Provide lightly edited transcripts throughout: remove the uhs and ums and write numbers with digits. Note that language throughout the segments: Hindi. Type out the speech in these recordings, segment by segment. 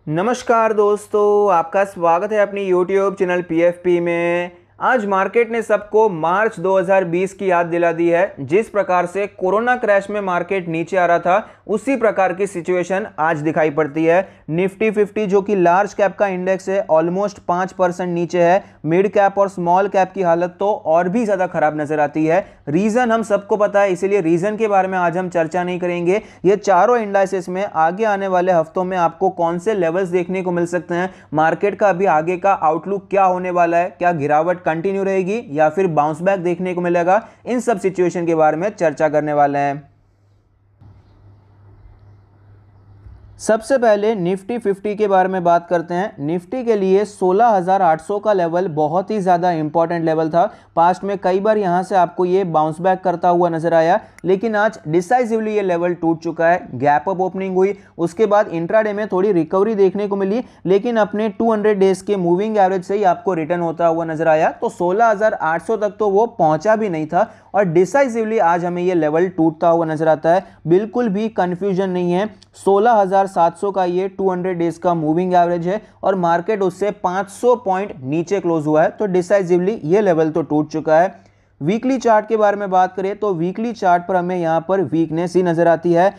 नमस्कार दोस्तों, आपका स्वागत है अपनी YouTube चैनल PFP में। आज मार्केट ने सबको मार्च 2020 की याद दिला दी है। जिस प्रकार से कोरोना क्रैश में मार्केट नीचे आ रहा था, उसी प्रकार की सिचुएशन आज दिखाई पड़ती है। निफ्टी 50 जो कि लार्ज कैप का इंडेक्स है, ऑलमोस्ट 5% नीचे है। मिड कैप और स्मॉल कैप की हालत तो और भी ज़्यादा खराब नजर आती है। रीज़न हम सबको पता है, इसीलिए रीज़न के बारे में आज हम चर्चा नहीं करेंगे। ये चारों इंडाइसेस में आगे आने वाले हफ्तों में आपको कौन से लेवल्स देखने को मिल सकते हैं, मार्केट का अभी आगे का आउटलुक क्या होने वाला है, क्या गिरावट कंटिन्यू रहेगी या फिर बाउंस बैक देखने को मिलेगा, इन सब सिचुएशन के बारे में चर्चा करने वाले हैं। सबसे पहले निफ्टी 50 के बारे में बात करते हैं। निफ्टी के लिए 16,800 का लेवल बहुत ही ज़्यादा इंपॉर्टेंट लेवल था। पास्ट में कई बार यहाँ से आपको ये बाउंस बैक करता हुआ नजर आया, लेकिन आज डिसाइसिवली ये लेवल टूट चुका है। गैप अप ओपनिंग हुई, उसके बाद इंट्राडे में थोड़ी रिकवरी देखने को मिली, लेकिन अपने 200 डेज के मूविंग एवरेज से ही आपको रिटर्न होता हुआ नजर आया। तो 16,800 तक तो वो पहुंचा भी नहीं था और डिसाइसिवली आज हमें ये लेवल टूटता हुआ नजर आता है। बिल्कुल भी कंफ्यूजन नहीं है। 16,700 का ये 200 डेज का मूविंग एवरेज है और मार्केट उससे 500 पॉइंट नीचे क्लोज हुआ है, तो डिसाइसिवली ये लेवल तो टूट चुका है। वीकली चार्ट के बारे में बात करें तो वीकली चार्ट पर हमें यहां पर वीकनेस ही नजर आती है।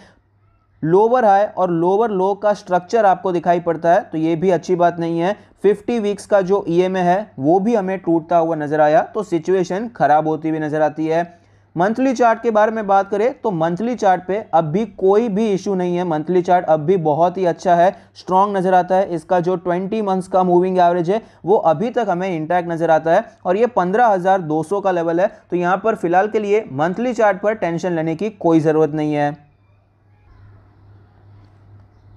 लोअर हाई और लोअर लो का स्ट्रक्चर आपको दिखाई पड़ता है, तो ये भी अच्छी बात नहीं है। 50 वीक्स का जो EMA है वो भी हमें टूटता हुआ नजर आया, तो सिचुएशन खराब होती हुई नजर आती है। मंथली चार्ट के बारे में बात करें तो मंथली चार्ट पे अब भी कोई भी इशू नहीं है। मंथली चार्ट अब भी बहुत ही अच्छा है, स्ट्रॉन्ग नजर आता है। इसका जो 20 मंथ्स का मूविंग एवरेज है वो अभी तक हमें इंटैक्ट नजर आता है और ये 15,200 का लेवल है। तो यहाँ पर फिलहाल के लिए मंथली चार्ट पर टेंशन लेने की कोई ज़रूरत नहीं है।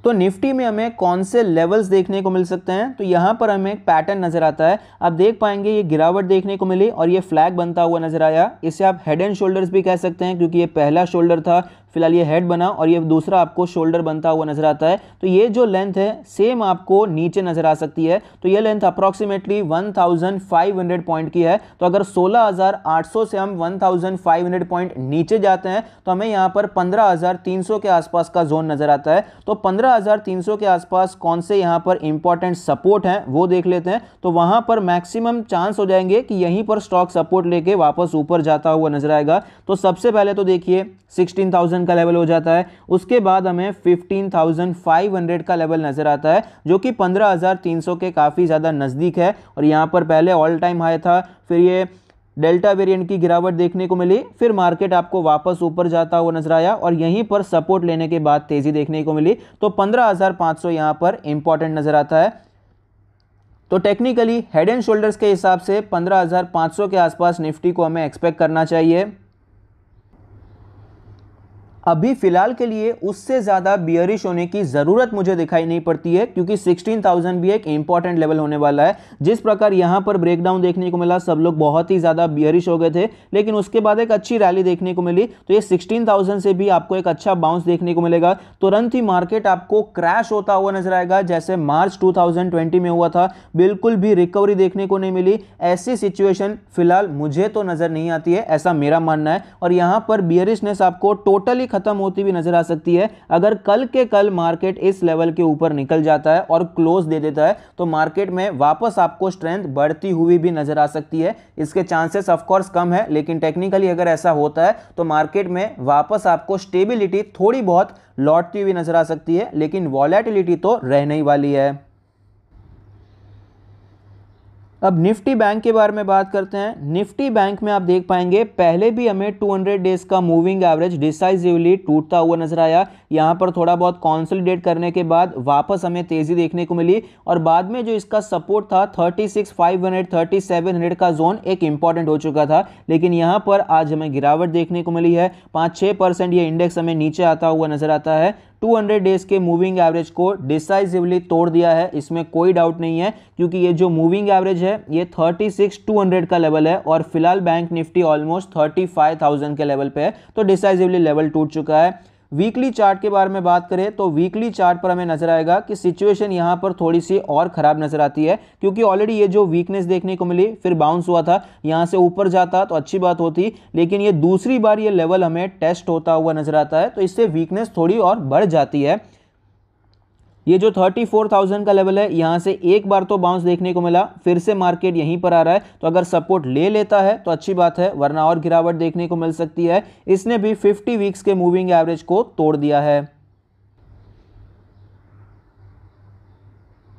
तो निफ्टी में हमें कौन से लेवल्स देखने को मिल सकते हैं, तो यहाँ पर हमें एक पैटर्न नजर आता है। आप देख पाएंगे ये गिरावट देखने को मिली और ये फ्लैग बनता हुआ नजर आया। इसे आप हेड एंड शोल्डर्स भी कह सकते हैं, क्योंकि ये पहला शोल्डर था, फिलहाल ये हेड बना और ये दूसरा आपको शोल्डर बनता हुआ नजर आता है। तो ये जो लेंथ है सेम आपको नीचे नजर आ सकती है। तो ये लेंथ अप्रॉक्सीमेटली 1500 पॉइंट की है। तो अगर 16,800 से हम 1500 पॉइंट नीचे जाते हैं तो हमें यहाँ पर 15,300 के आसपास का जोन नजर आता है। तो 15,300 के आसपास कौन से यहाँ पर इंपॉर्टेंट सपोर्ट हैं वो देख लेते हैं। तो वहां पर मैक्सिमम चांस हो जाएंगे कि यहीं पर स्टॉक सपोर्ट लेके वापस ऊपर जाता हुआ नजर आएगा। तो सबसे पहले तो देखिए 16,000 का लेवल हो जाता है, उसके बाद हमें 15,500 का लेवल नजर आता है, जो कि 15,300 के काफी ज्यादा नजदीक है। और यहां पर पहले ऑल टाइम हाई था, फिर ये डेल्टा वेरिएंट की गिरावट देखने को मिली, फिर मार्केट आपको वापस ऊपर जाता हुआ नजर आया और यहीं पर सपोर्ट लेने के बाद तेजी देखने को मिली। तो 15,500 यहां पर इंपॉर्टेंट नजर आता है। तो टेक्निकली हेड एंड शोल्डर्स के हिसाब से 15,500 के आसपास निफ्टी को हमें एक्सपेक्ट करना चाहिए। अभी फिलहाल के लिए उससे ज़्यादा बियरिश होने की ज़रूरत मुझे दिखाई नहीं पड़ती है, क्योंकि 16,000 भी एक इंपॉर्टेंट लेवल होने वाला है। जिस प्रकार यहाँ पर ब्रेकडाउन देखने को मिला, सब लोग बहुत ही ज़्यादा बियरिश हो गए थे, लेकिन उसके बाद एक अच्छी रैली देखने को मिली। तो ये 16,000 से भी आपको एक अच्छा बाउंस देखने को मिलेगा। तुरंत ही मार्केट आपको क्रैश होता हुआ नजर आएगा, जैसे मार्च 2020 में हुआ था। बिल्कुल भी रिकवरी देखने को नहीं मिली। ऐसी सिचुएशन फिलहाल मुझे तो नज़र नहीं आती है, ऐसा मेरा मानना है। और यहाँ पर बियरिशनेस आपको टोटली खत्म होती भी नजर आ सकती है। अगर कल के कल मार्केट इस लेवल के ऊपर निकल जाता है और क्लोज दे देता है तो मार्केट में वापस आपको स्ट्रेंथ बढ़ती हुई भी नजर आ सकती है। इसके चांसेस ऑफ कोर्स कम है, लेकिन टेक्निकली अगर ऐसा होता है तो मार्केट में वापस आपको स्टेबिलिटी थोड़ी बहुत लौटती हुई नजर आ सकती है, लेकिन वॉलेटिलिटी तो रहने ही वाली है। अब निफ्टी बैंक के बारे में बात करते हैं। निफ्टी बैंक में आप देख पाएंगे पहले भी हमें 200 डेज का मूविंग एवरेज डिसाइसिवली टूटता हुआ नजर आया। यहाँ पर थोड़ा बहुत कॉन्सोलिडेट करने के बाद वापस हमें तेजी देखने को मिली और बाद में जो इसका सपोर्ट था 36,500 3700 का जोन एक इंपॉर्टेंट हो चुका था, लेकिन यहाँ पर आज हमें गिरावट देखने को मिली है। 5-6% ये इंडेक्स हमें नीचे आता हुआ नजर आता है। 200 डेज के मूविंग एवरेज को डिसाइसिवली तोड़ दिया है, इसमें कोई डाउट नहीं है, क्योंकि ये जो मूविंग एवरेज है ये 36,200 का लेवल है और फिलहाल बैंक निफ्टी ऑलमोस्ट 35,000 के लेवल पे है। तो डिसाइसिवली लेवल टूट चुका है। वीकली चार्ट के बारे में बात करें तो वीकली चार्ट पर हमें नजर आएगा कि सिचुएशन यहां पर थोड़ी सी और खराब नजर आती है, क्योंकि ऑलरेडी ये जो वीकनेस देखने को मिली फिर बाउंस हुआ था, यहां से ऊपर जाता तो अच्छी बात होती, लेकिन ये दूसरी बार ये लेवल हमें टेस्ट होता हुआ नजर आता है, तो इससे वीकनेस थोड़ी और बढ़ जाती है। ये जो 34,000 का लेवल है यहाँ से एक बार तो बाउंस देखने को मिला, फिर से मार्केट यहीं पर आ रहा है, तो अगर सपोर्ट ले लेता है तो अच्छी बात है, वरना और गिरावट देखने को मिल सकती है। इसने भी 50 वीक्स के मूविंग एवरेज को तोड़ दिया है।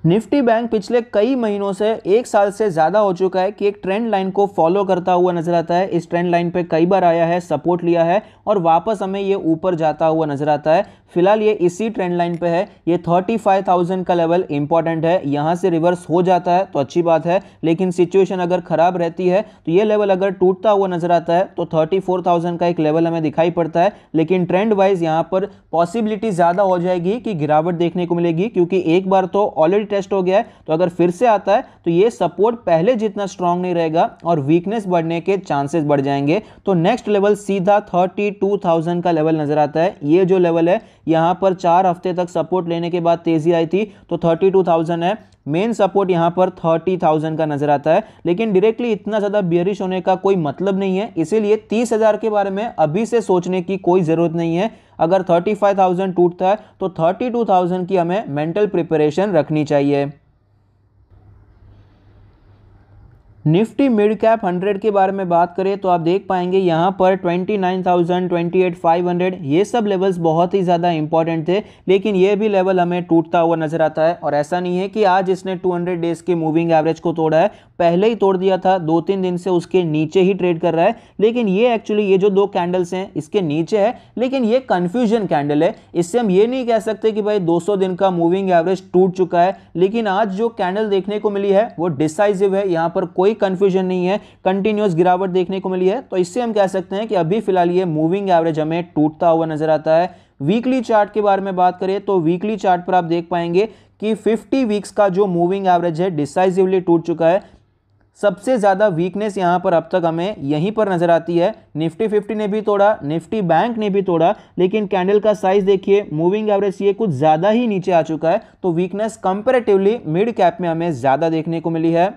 निफ्टी बैंक पिछले कई महीनों से, एक साल से ज़्यादा हो चुका है कि एक ट्रेंड लाइन को फॉलो करता हुआ नजर आता है। इस ट्रेंड लाइन पे कई बार आया है, सपोर्ट लिया है और वापस हमें ये ऊपर जाता हुआ नजर आता है। फिलहाल ये इसी ट्रेंड लाइन पे है। ये 35,000 का लेवल इंपॉर्टेंट है, यहाँ से रिवर्स हो जाता है तो अच्छी बात है, लेकिन सिचुएशन अगर खराब रहती है तो ये लेवल अगर टूटता हुआ नजर आता है तो 34,000 का एक लेवल हमें दिखाई पड़ता है। लेकिन ट्रेंड वाइज यहाँ पर पॉसिबिलिटी ज़्यादा हो जाएगी कि गिरावट देखने को मिलेगी, क्योंकि एक बार तो ऑलरेडी टेस्ट हो गया है, तो अगर फिर से आता है तो ये सपोर्ट पहले जितना स्ट्रांग नहीं रहेगा और वीकनेस बढ़ने के चांसेस बढ़ जाएंगे। तो नेक्स्ट लेवल सीधा 32,000 का लेवल नजर आता है। ये जो लेवल है यहां पर 4 हफ्ते तक सपोर्ट लेने के बाद तेजी आई थी, तो 32,000 है। मेन सपोर्ट यहां पर 30,000 का नजर आता है, लेकिन डायरेक्टली इतना ज्यादा बियरिश होने का कोई मतलब नहीं है, इसीलिए 30,000 के बारे में अभी से सोचने की कोई जरूरत नहीं है। अगर 35,000 टूटता है तो 32,000 की हमें मेंटल प्रिपरेशन रखनी चाहिए। निफ्टी मिड कैप 100 के बारे में बात करें तो आप देख पाएंगे यहाँ पर 29,000, 28,500 ये सब लेवल्स बहुत ही ज़्यादा इंपॉर्टेंट थे, लेकिन ये भी लेवल हमें टूटता हुआ नजर आता है। और ऐसा नहीं है कि आज इसने 200 डेज के मूविंग एवरेज को तोड़ा है, पहले ही तोड़ दिया था, 2-3 दिन से उसके नीचे ही ट्रेड कर रहा है। लेकिन ये एक्चुअली ये जो 2 कैंडल्स हैं इसके नीचे है, लेकिन ये कंफ्यूजन कैंडल है। इससे हम ये नहीं कह सकते कि भाई 200 दिन का मूविंग एवरेज टूट चुका है, लेकिन आज जो कैंडल देखने को मिली है वो डिसाइसिव है, यहाँ पर कोई कंफ्यूजन नहीं है, कंटिन्यूअस गिरावट देखने को मिली है। तो इससे हम कह सकते हैं कि अभी फिलहाल ये मूविंग एवरेज हमें टूटता हुआ नजर आता है। वीकली चार्ट के बारे में बात करें तो वीकली चार्ट पर आप देख पाएंगे कि 50 वीक्स का जो मूविंग एवरेज है डिसाइसिवली टूट चुका है। सबसे ज्यादा वीकनेस यहां पर अब तक हमें यहीं पर नजर आती है। निफ्टी 50 ने भी तोड़ा, निफ्टी बैंक ने भी तोड़ा, लेकिन कैंडल का साइज देखिए, मूविंग एवरेज ये कुछ ज्यादा ही नीचे आ चुका है। तो वीकनेस कंपैरेटिवली मिड कैप में हमें ज्यादा देखने को मिली है।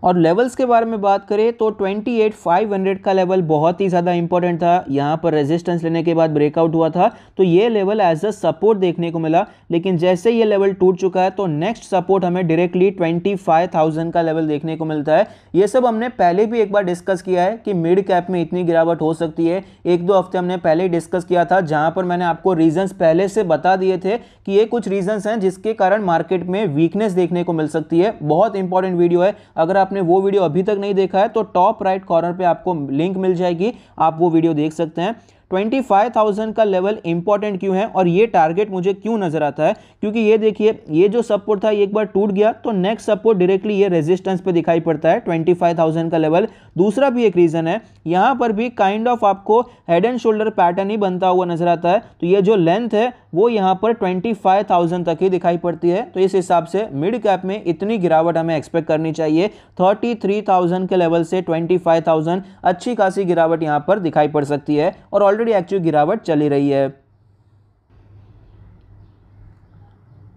और लेवल्स के बारे में बात करें तो 28,500 का लेवल बहुत ही ज़्यादा इंपॉर्टेंट था। यहाँ पर रेजिस्टेंस लेने के बाद ब्रेकआउट हुआ था, तो ये लेवल एज अ सपोर्ट देखने को मिला, लेकिन जैसे ये लेवल टूट चुका है तो नेक्स्ट सपोर्ट हमें डायरेक्टली 25,000 का लेवल देखने को मिलता है। ये सब हमने पहले भी एक बार डिस्कस किया है कि मिड कैप में इतनी गिरावट हो सकती है। 1-2 हफ्ते हमने पहले ही डिस्कस किया था, जहाँ पर मैंने आपको रीजंस पहले से बता दिए थे कि ये कुछ रीजंस हैं जिसके कारण मार्केट में वीकनेस देखने को मिल सकती है। बहुत इंपॉर्टेंट वीडियो है, अगर आपने वो वीडियो अभी तक नहीं देखा है तो टॉप राइट कॉर्नर पे आपको लिंक मिल जाएगी, आप वो वीडियो देख सकते हैं। 25,000 का लेवल इंपॉर्टेंट क्यों है और ये टारगेट मुझे क्यों नजर आता है, क्योंकि ये देखिए ये जो सपोर्ट था एक बार टूट गया तो नेक्स्ट सपोर्ट डायरेक्टली ये रेजिस्टेंस पे दिखाई पड़ता है 25,000 का लेवल। दूसरा भी एक रीजन है, यहां पर भी काइंड ऑफ आपको हेड एंड शोल्डर पैटर्न ही बनता हुआ नजर आता है, तो ये जो लेंथ है वो यहां पर 25,000 तक ही दिखाई पड़ती है। तो इस हिसाब से मिड कैप में इतनी गिरावट हमें एक्सपेक्ट करनी चाहिए। 33,000 के लेवल से 25,000 अच्छी खासी गिरावट यहां पर दिखाई पड़ सकती है, और ऑलरेडी एक्चुअल गिरावट चली रही है।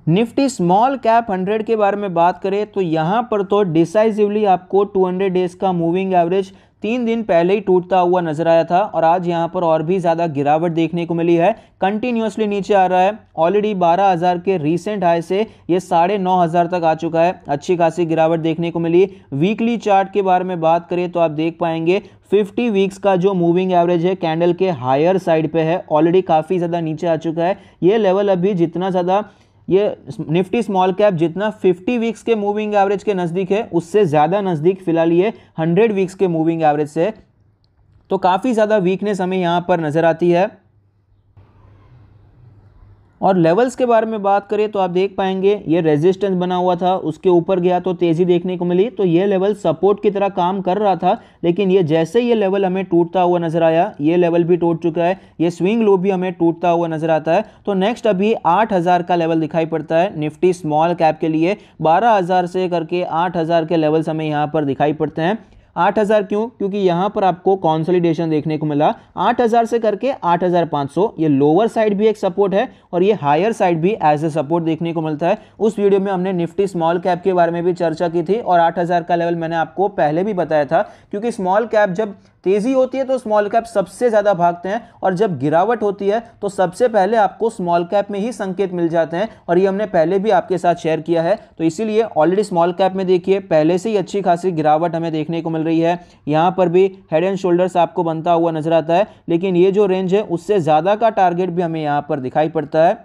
निफ्टी स्मॉल कैप 100 के बारे में बात करें तो यहां पर तो डिसाइसिवली आपको 200 डेज का मूविंग एवरेज 3 दिन पहले ही टूटता हुआ नजर आया था, और आज यहां पर और भी ज्यादा गिरावट देखने को मिली है। कंटिन्यूअसली नीचे आ रहा है, ऑलरेडी 12,000 के रीसेंट हाई से ये 9,500 तक आ चुका है, अच्छी खासी गिरावट देखने को मिली। वीकली चार्ट के बारे में बात करें तो आप देख पाएंगे 50 वीक्स का जो मूविंग एवरेज है कैंडल के हायर साइड पे है, ऑलरेडी काफी ज्यादा नीचे आ चुका है। ये लेवल अभी जितना ज्यादा ये निफ्टी स्मॉल कैप जितना 50 वीक्स के मूविंग एवरेज के नज़दीक है, उससे ज़्यादा नज़दीक फिलहाल ये 100 वीक्स के मूविंग एवरेज से, तो काफ़ी ज़्यादा वीकनेस हमें यहाँ पर नज़र आती है। और लेवल्स के बारे में बात करें तो आप देख पाएंगे ये रेजिस्टेंस बना हुआ था, उसके ऊपर गया तो तेज़ी देखने को मिली, तो ये लेवल सपोर्ट की तरह काम कर रहा था, लेकिन ये जैसे ये लेवल हमें टूटता हुआ नजर आया, ये लेवल भी टूट चुका है, ये स्विंग लो भी हमें टूटता हुआ नजर आता है। तो नेक्स्ट अभी 8,000 का लेवल दिखाई पड़ता है निफ्टी स्मॉल कैप के लिए। 12,000 से करके 8,000 के लेवल्स हमें यहाँ पर दिखाई पड़ते हैं। 8,000 क्यों? क्योंकि यहां पर आपको कॉन्सोलिडेशन देखने को मिला। 8,000 से करके 8,500 ये लोअर साइड भी एक सपोर्ट है, और ये हायर साइड भी एज ए सपोर्ट देखने को मिलता है। उस वीडियो में हमने निफ्टी स्मॉल कैप के बारे में भी चर्चा की थी, और 8,000 का लेवल मैंने आपको पहले भी बताया था, क्योंकि स्मॉल कैप जब तेजी होती है तो स्मॉल कैप सबसे ज्यादा भागते हैं, और जब गिरावट होती है तो सबसे पहले आपको स्मॉल कैप में ही संकेत मिल जाते हैं, और ये हमने पहले भी आपके साथ शेयर किया है। तो इसीलिए ऑलरेडी स्मॉल कैप में देखिए पहले से ही अच्छी खासी गिरावट हमें देखने को मिल रही है। यहां पर भी हेड एंड शोल्डर्स आपको बनता हुआ नजर आता है, लेकिन ये जो रेंज है उससे ज्यादा का टारगेट भी हमें यहां पर दिखाई पड़ता है।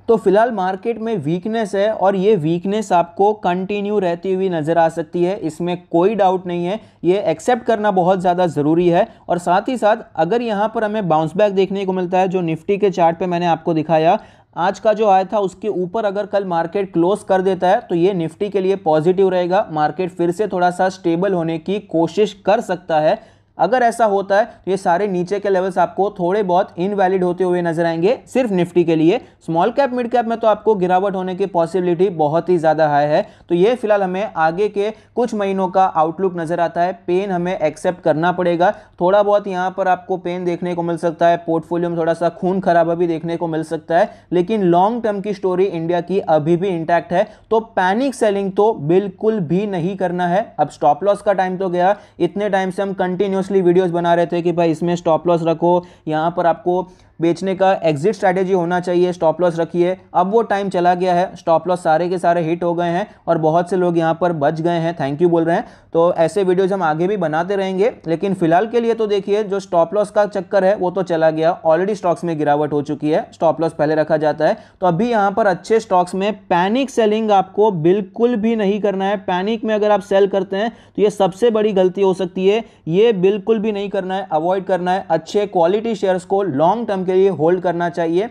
तो फिलहाल मार्केट में वीकनेस है, और ये वीकनेस आपको कंटिन्यू रहती हुई नजर आ सकती है, इसमें कोई डाउट नहीं है। ये एक्सेप्ट करना बहुत ज़्यादा ज़रूरी है। और साथ ही साथ अगर यहाँ पर हमें बाउंस बैक देखने को मिलता है, जो निफ्टी के चार्ट पे मैंने आपको दिखाया, आज का जो आया था उसके ऊपर अगर कल मार्केट क्लोज कर देता है तो ये निफ्टी के लिए पॉजिटिव रहेगा। मार्केट फिर से थोड़ा सा स्टेबल होने की कोशिश कर सकता है। अगर ऐसा होता है तो ये सारे नीचे के लेवल्स आपको थोड़े बहुत इनवैलिड होते हुए नजर आएंगे, सिर्फ निफ्टी के लिए। स्मॉल कैप मिड कैप में तो आपको गिरावट होने की पॉसिबिलिटी बहुत ही ज्यादा हाई है। तो ये फिलहाल हमें आगे के कुछ महीनों का आउटलुक नजर आता है। पेन हमें एक्सेप्ट करना पड़ेगा, थोड़ा बहुत यहाँ पर आपको पेन देखने को मिल सकता है, पोर्टफोलियो में थोड़ा सा खून खराबा भी देखने को मिल सकता है, लेकिन लॉन्ग टर्म की स्टोरी इंडिया की अभी भी इंटैक्ट है। तो पैनिक सेलिंग तो बिल्कुल भी नहीं करना है। अब स्टॉप लॉस का टाइम तो गया, इतने टाइम से हम कंटिन्यूसली वीडियोस बना रहे थे कि भाई इसमें स्टॉप लॉस रखो, यहां पर आपको बेचने का एग्जिट स्ट्रैटेजी होना चाहिए, स्टॉप लॉस रखिए। अब वो टाइम चला गया है, स्टॉप लॉस सारे के सारे हिट हो गए हैं और बहुत से लोग यहां पर बच गए हैं, थैंक यू बोल रहे हैं। तो ऐसे वीडियोस हम आगे भी बनाते रहेंगे, लेकिन फिलहाल के लिए तो देखिए जो स्टॉप लॉस का चक्कर है वो तो चला गया। ऑलरेडी स्टॉक्स में गिरावट हो चुकी है, स्टॉप लॉस पहले रखा जाता है। तो अभी यहां पर अच्छे स्टॉक्स में पैनिक सेलिंग आपको बिल्कुल भी नहीं करना है। पैनिक में अगर आप सेल करते हैं तो ये सबसे बड़ी गलती हो सकती है, ये बिल्कुल भी नहीं करना है, अवॉइड करना है। अच्छे क्वालिटी शेयर्स को लॉन्ग टर्म के लिए होल्ड करना चाहिए,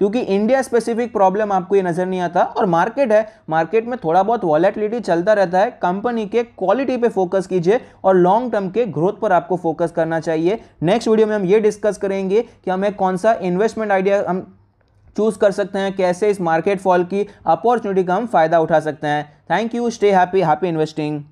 क्योंकि इंडिया स्पेसिफिक प्रॉब्लम आपको ये नजर नहीं आता। और मार्केट है, मार्केट में थोड़ा बहुत वॉलेटिलिटी चलता रहता है। कंपनी के क्वालिटी पे फोकस कीजिए और लॉन्ग टर्म के ग्रोथ पर आपको फोकस करना चाहिए। नेक्स्ट वीडियो में हम ये डिस्कस करेंगे कि हमें कौन सा इन्वेस्टमेंट आइडिया हम चूज कर सकते हैं, कैसे इस मार्केट फॉल की अपॉर्चुनिटी का हम फायदा उठा सकते हैं। Thank you, stay happy, happy investing.